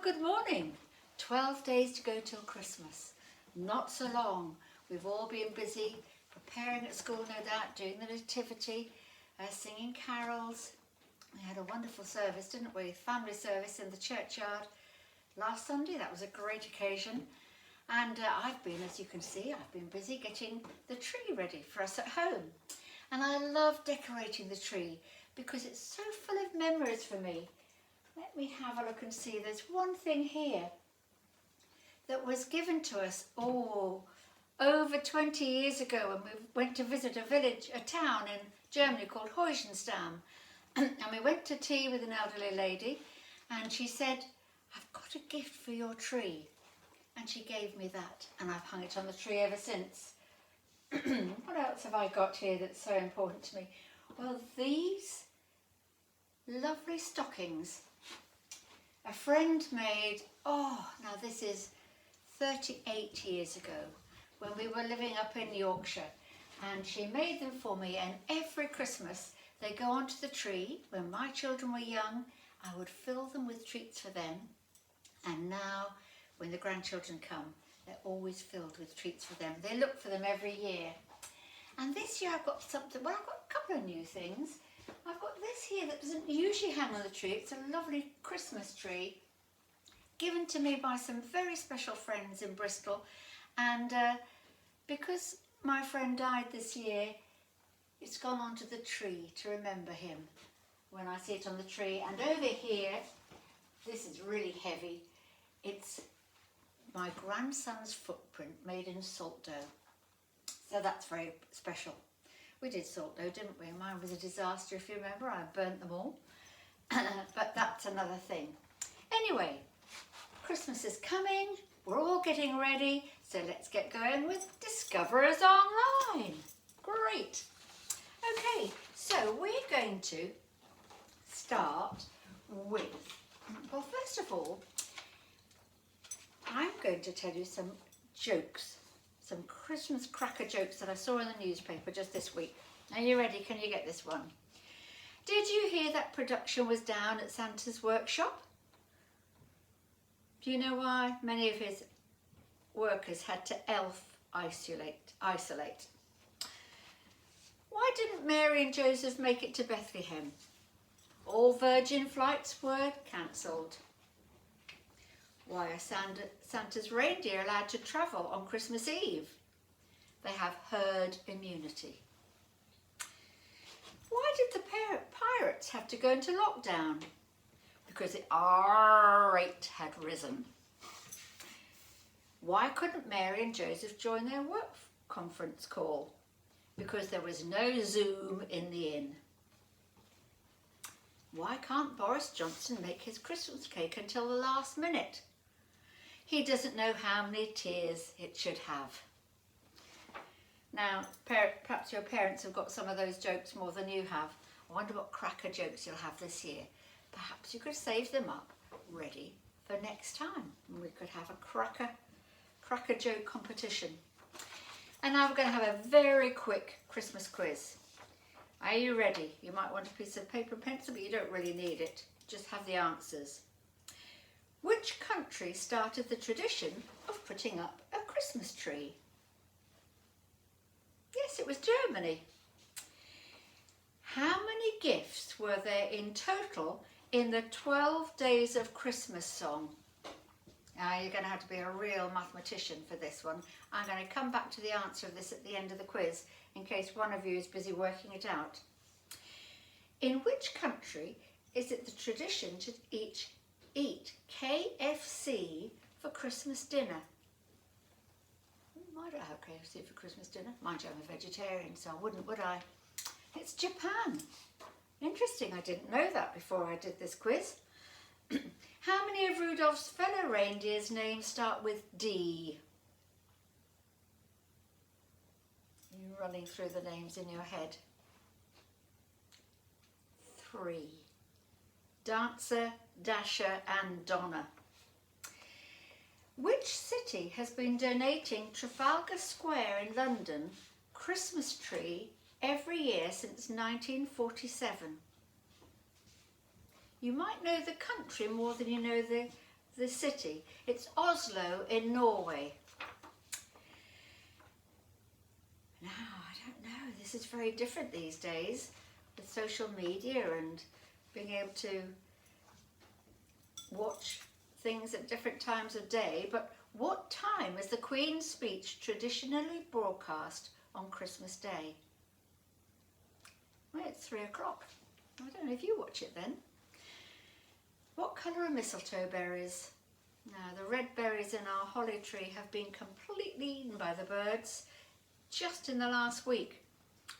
good morning. 12 days to go till Christmas. Not so long. We've all been busy preparing at school, no doubt, doing the nativity, singing carols. We had a wonderful service, didn't we? Family service in the churchyard last Sunday. That was a great occasion. And I've been, as you can see, I've been busy getting the tree ready for us at home. And I love decorating the tree because it's so full of memories for me. Let me have a look and see. There's one thing here that was given to us, over 20 years ago when we went to visit a town in Germany called Heusenstam. And we went to tea with an elderly lady and she said, "I've got a gift for your tree." And she gave me that and I've hung it on the tree ever since. What else have I got here that's so important to me? Well, these lovely stockings. A friend made, now this is 38 years ago when we were living up in Yorkshire, and she made them for me, and every Christmas they go onto the tree. When my children were young, I would fill them with treats for them, and now when the grandchildren come, they're always filled with treats for them. They look for them every year. And this year I've got something, I've got a couple of new things. I've got this here that doesn't usually hang on the tree. It's a lovely Christmas tree given to me by some very special friends in Bristol. And because my friend died this year, it's gone onto the tree to remember him when I see it on the tree. And over here, this is really heavy. It's my grandson's footprint made in salt dough. So that's very special. We did salt dough, didn't we? Mine was a disaster, if you remember. I burnt them all. But that's another thing. Anyway, Christmas is coming. We're all getting ready. So let's get going with Discover Us Online. Great. Okay, so we're going to start with, well, first of all, I'm going to tell you some jokes. Some Christmas cracker jokes that I saw in the newspaper just this week. Are you ready? Can you get this one? Did you hear that production was down at Santa's workshop? Do you know why? Many of his workers had to isolate. Why didn't Mary and Joseph make it to Bethlehem? All Virgin flights were cancelled. Why are Santa's reindeer allowed to travel on Christmas Eve? They have herd immunity. Why did the pirates have to go into lockdown? Because the R rate had risen. Why couldn't Mary and Joseph join their work conference call? Because there was no Zoom in the inn. Why can't Boris Johnson make his Christmas cake until the last minute? He doesn't know how many tiers it should have. Now, perhaps your parents have got some of those jokes more than you have. I wonder what cracker jokes you'll have this year. Perhaps you could save them up ready for next time. And we could have a cracker joke competition. And now we're going to have a very quick Christmas quiz. Are you ready? You might want a piece of paper and pencil, but you don't really need it. Just have the answers. Which country started the tradition of putting up a Christmas tree? Yes, it was Germany. How many gifts were there in total in the 12 Days of Christmas song? Now you're going to have to be a real mathematician for this one. I'm going to come back to the answer of this at the end of the quiz in case one of you is busy working it out. In which country is it the tradition to eat KFC for Christmas dinner? I don't have KFC for Christmas dinner. Mind you, I'm a vegetarian, so I wouldn't, would I? It's Japan. Interesting, I didn't know that before I did this quiz. How many of Rudolph's fellow reindeer's names start with D? You're running through the names in your head. 3. Dancer, Dasher and Donna. Which city has been donating Trafalgar Square in London Christmas tree every year since 1947? You might know the country more than you know the the city. It's Oslo in Norway. Now, I don't know, this is very different these days with social media and being able to watch things at different times of day, but what time is the Queen's speech traditionally broadcast on Christmas Day? Well, it's 3 o'clock. I don't know if you watch it then. What colour are mistletoe berries? Now, the red berries in our holly tree have been completely eaten by the birds just in the last week.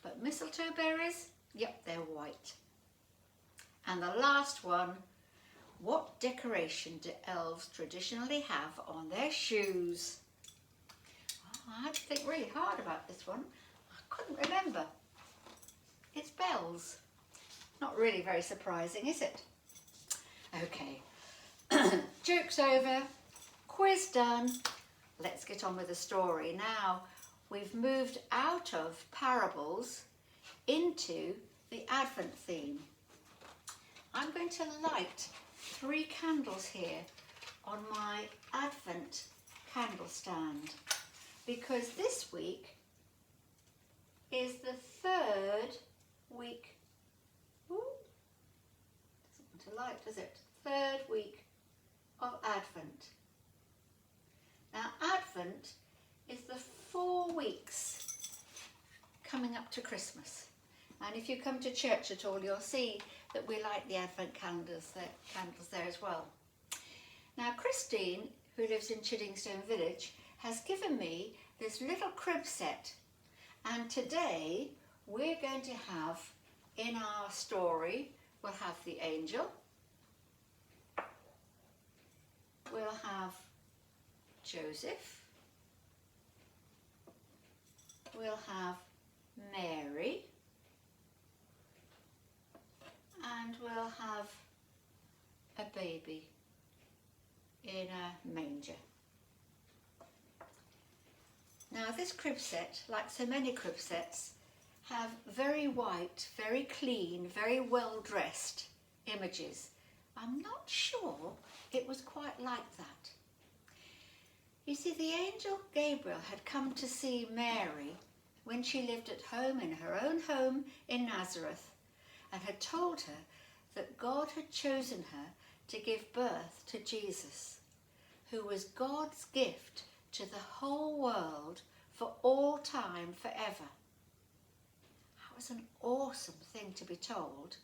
But mistletoe berries, yep, they're white. And the last one, what decoration do elves traditionally have on their shoes? Oh, I had to think really hard about this one. I couldn't remember. It's bells. Not really very surprising, is it? Okay, joke's over, quiz done. Let's get on with the story. Now, we've moved out of parables into the Advent theme. I'm going to light 3 candles here on my Advent candle stand because this week is the 3rd week. Ooh, doesn't want to light, does it? 3rd week of Advent. Now, Advent is the 4 weeks coming up to Christmas. And if you come to church at all, you'll see that we light the Advent candles there as well. Now, Christine, who lives in Chiddingstone Village, has given me this little crib set. And today, we're going to have, in our story, we'll have the angel. We'll have Joseph. We'll have Mary. And we'll have a baby in a manger. Now, this crib set, like so many crib sets, have very white, very clean, very well dressed images. I'm not sure it was quite like that. You see, the angel Gabriel had come to see Mary when she lived at home in her own home in Nazareth, and had told her that God had chosen her to give birth to Jesus, who was God's gift to the whole world for all time, forever. That was an awesome thing to be told.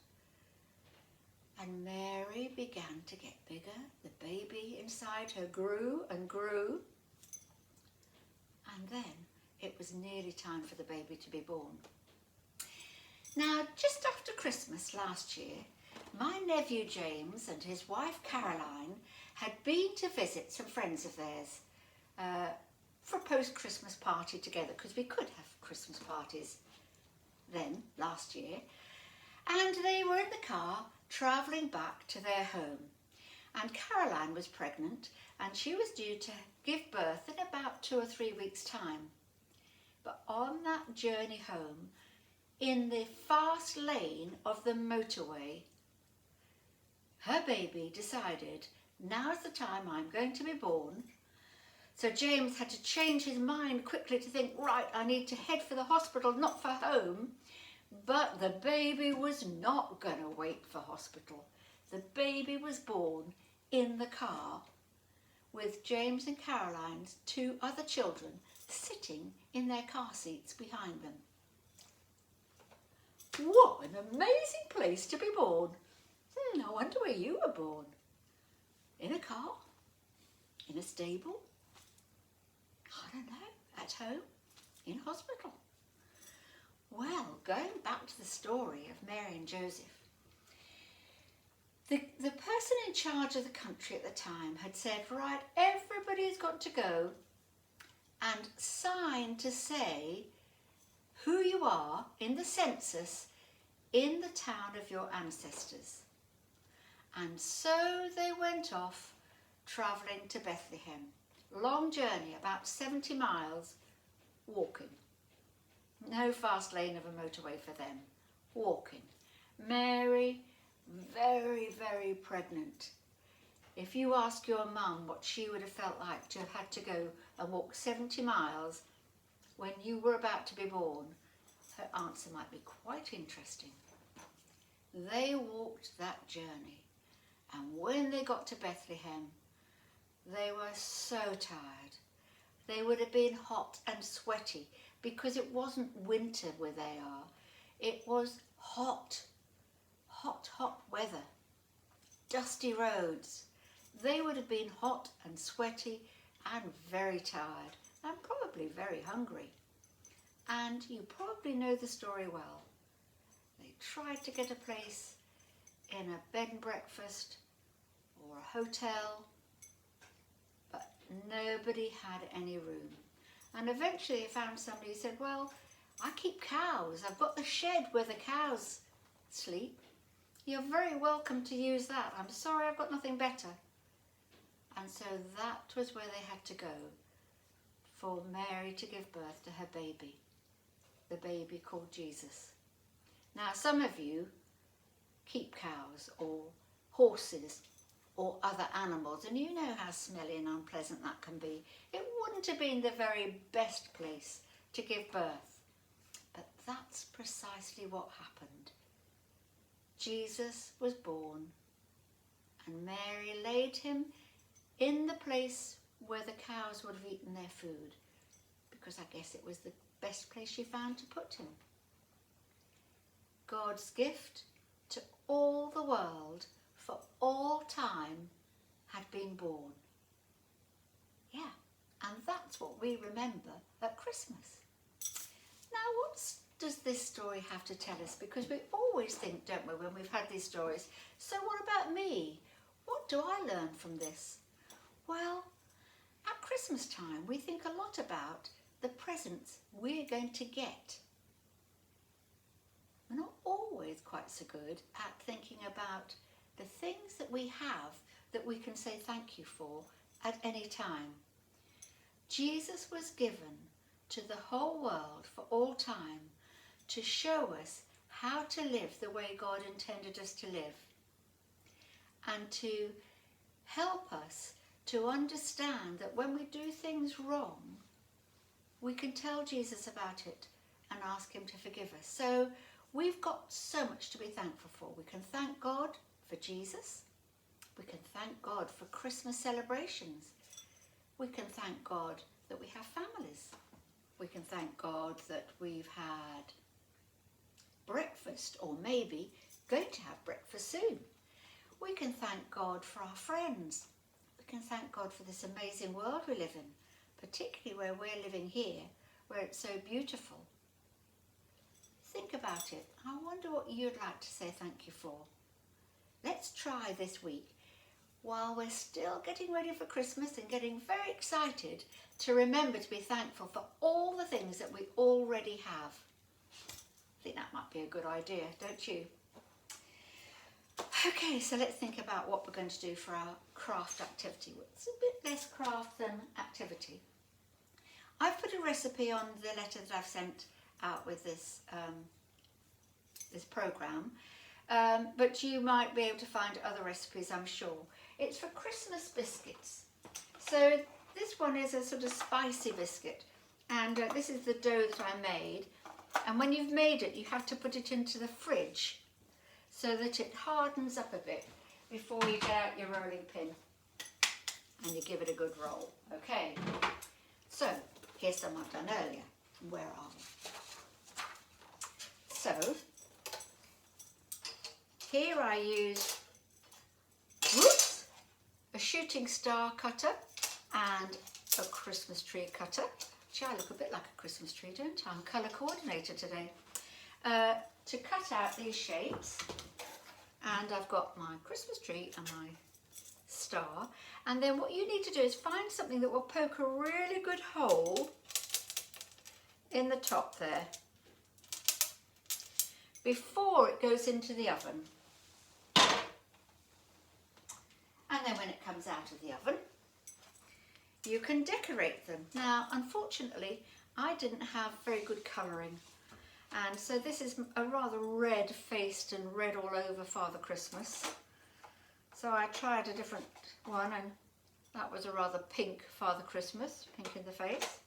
And Mary began to get bigger. The baby inside her grew and grew. And then it was nearly time for the baby to be born. Now, just after Christmas last year, my nephew James and his wife Caroline had been to visit some friends of theirs for a post-Christmas party together, because we could have Christmas parties then, last year. And they were in the car travelling back to their home. And Caroline was pregnant and she was due to give birth in about 2 or 3 weeks' time. But on that journey home, in the fast lane of the motorway, her baby decided, now's the time I'm going to be born. So James had to change his mind quickly to think, right, I need to head for the hospital, not for home. But the baby was not going to wait for hospital. The baby was born in the car with James and Caroline's 2 other children sitting in their car seats behind them. What an amazing place to be born. I wonder where you were born. In a car? In a stable? I don't know. At home? In hospital? Well, going back to the story of Mary and Joseph, the person in charge of the country at the time had said, right, everybody's got to go and sign to say who you are in the census in the town of your ancestors. And so they went off travelling to Bethlehem. Long journey, about 70 miles, walking. No fast lane of a motorway for them, walking. Mary, very, very pregnant. If you ask your mum what she would have felt like to have had to go and walk 70 miles when you were about to be born, her answer might be quite interesting. They walked that journey, and when they got to Bethlehem, they were so tired. They would have been hot and sweaty because it wasn't winter where they are. It was hot, hot, hot weather, dusty roads. They would have been hot and sweaty and very tired and probably very hungry. And you probably know the story well. They tried to get a place in a bed and breakfast or a hotel, but nobody had any room. And eventually they found somebody who said, well, I keep cows. I've got the shed where the cows sleep. You're very welcome to use that. I'm sorry, I've got nothing better. And so that was where they had to go for Mary to give birth to her baby, the baby called Jesus. Now, some of you keep cows or horses or other animals, and you know how smelly and unpleasant that can be. It wouldn't have been the very best place to give birth, but that's precisely what happened. Jesus was born, and Mary laid him in the place where the cows would have eaten their food, because I guess it was the best place she found to put him. God's gift to all the world for all time had been born. Yeah, and that's what we remember at Christmas. Now, what does this story have to tell us? Because we always think, don't we, when we've had these stories, so what about me? What do I learn from this? Well, at Christmas time, we think a lot about the presents we're going to get. We're not always quite so good at thinking about the things that we have that we can say thank you for at any time. Jesus was given to the whole world for all time to show us how to live the way God intended us to live, and to help us to understand that when we do things wrong, we can tell Jesus about it and ask him to forgive us. So we've got so much to be thankful for. We can thank God for Jesus. We can thank God for Christmas celebrations. We can thank God that we have families. We can thank God that we've had breakfast, or maybe going to have breakfast soon. We can thank God for our friends. We can thank God for this amazing world we live in, particularly where we're living here, where it's so beautiful. Think about it. I wonder what you'd like to say thank you for. Let's try this week, while we're still getting ready for Christmas and getting very excited, to remember to be thankful for all the things that we already have. I think that might be a good idea, don't you? Okay, so let's think about what we're going to do for our craft activity. It's a bit less craft than activity. I've put a recipe on the letter that I've sent out with this this programme, but you might be able to find other recipes, I'm sure. It's for Christmas biscuits. So this one is a sort of spicy biscuit, and this is the dough that I made. And when you've made it, you have to put it into the fridge so that it hardens up a bit before you get out your rolling pin and you give it a good roll. Okay, so here's some I've done earlier. Where are we? So here I use a shooting star cutter and a Christmas tree cutter. Gee, I look a bit like a Christmas tree, don't I? I'm colour coordinator today. To cut out these shapes, and I've got my Christmas tree and my star, and then what you need to do is find something that will poke a really good hole in the top there before it goes into the oven. And then when it comes out of the oven, you can decorate them. Now, unfortunately, I didn't have very good colouring, and so this is a rather red-faced and red all over Father Christmas. So I tried a different one, and that was a rather pink Father Christmas, pink in the face.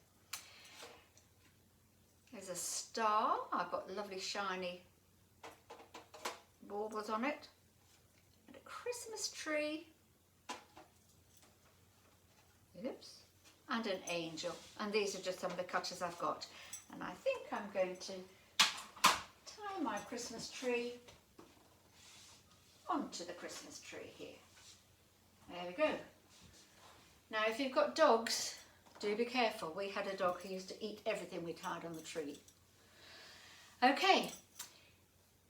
There's a star. I've got lovely shiny baubles on it. And a Christmas tree. Oops. And an angel. And these are just some of the cutters I've got. And I think I'm going to tie my Christmas tree onto the Christmas tree here. There we go. Now if you've got dogs, do be careful. We had a dog who used to eat everything we tied on the tree. Okay,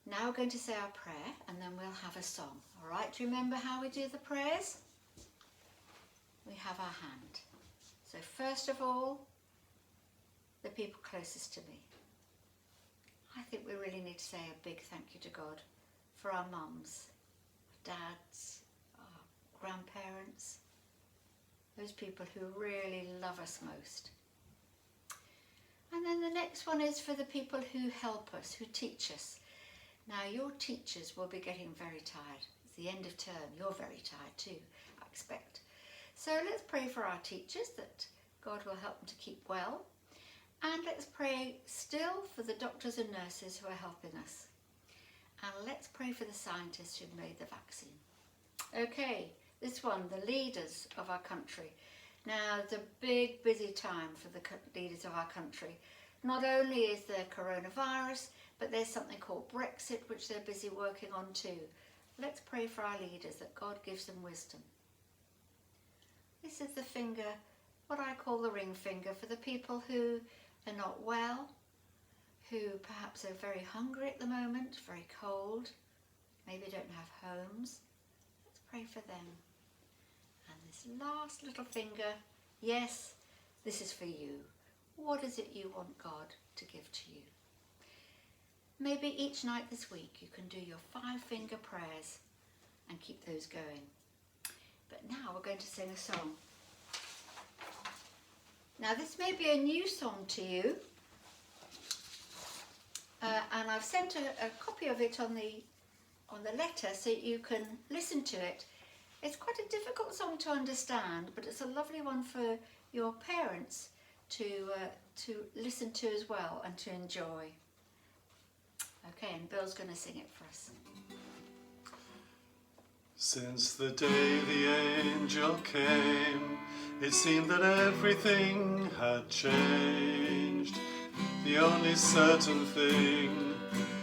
now we're going to say our prayer and then we'll have a song. All right, do you remember how we do the prayers? We have our hand. So first of all, the people closest to me. I think we really need to say a big thank you to God for our mums, dads, our grandparents, those people who really love us most. And then the next one is for the people who help us, who teach us. Now your teachers will be getting very tired. It's the end of term, you're very tired too, I expect. So let's pray for our teachers that God will help them to keep well. And let's pray still for the doctors and nurses who are helping us. And let's pray for the scientists who made the vaccine. Okay, this one, the leaders of our country. Now, it's a big, busy time for the leaders of our country. Not only is there coronavirus, but there's something called Brexit, which they're busy working on too. Let's pray for our leaders, that God gives them wisdom. This is the finger, what I call the ring finger, for the people who are not well, who perhaps are very hungry at the moment, very cold, maybe don't have homes. Let's pray for them. And this last little finger, yes, this is for you. What is it you want God to give to you? Maybe each night this week you can do your 5-finger prayers and keep those going. But now we're going to sing a song. Now this may be a new song to you, and I've sent a copy of it on the letter so you can listen to it. It's quite a difficult song to understand, but it's a lovely one for your parents to listen to as well and to enjoy. Okay, and Bill's going to sing it for us. Since the day the angel came, it seemed that everything had changed. The only certain thing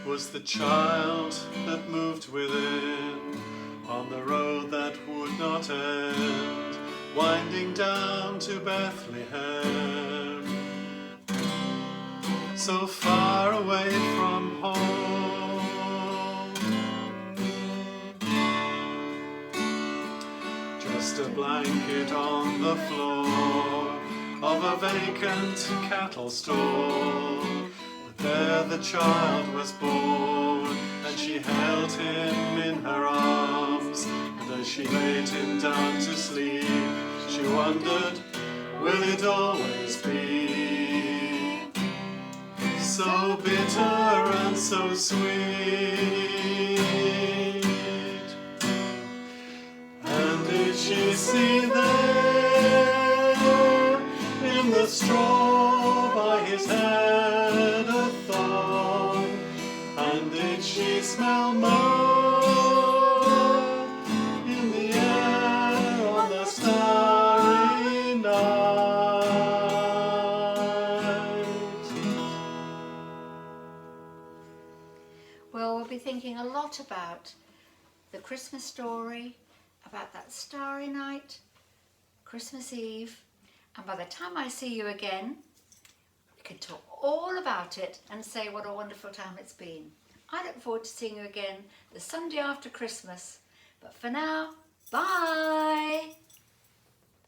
was the child that moved within, on the road that would not end, winding down to Bethlehem. So far away from home, just a blanket on the floor of a vacant cattle stall. But there the child was born, and she held him in her arms. And as she laid him down to sleep, she wondered, will it always be so bitter and so sweet? And did she see there in the straw by his head a thorn? And did she smell myrrh in the air on the starry night? Well, we'll be thinking a lot about the Christmas story, about that starry night, Christmas Eve, and by the time I see you again, we can talk all about it and say what a wonderful time it's been. I look forward to seeing you again the Sunday after Christmas, but for now, bye!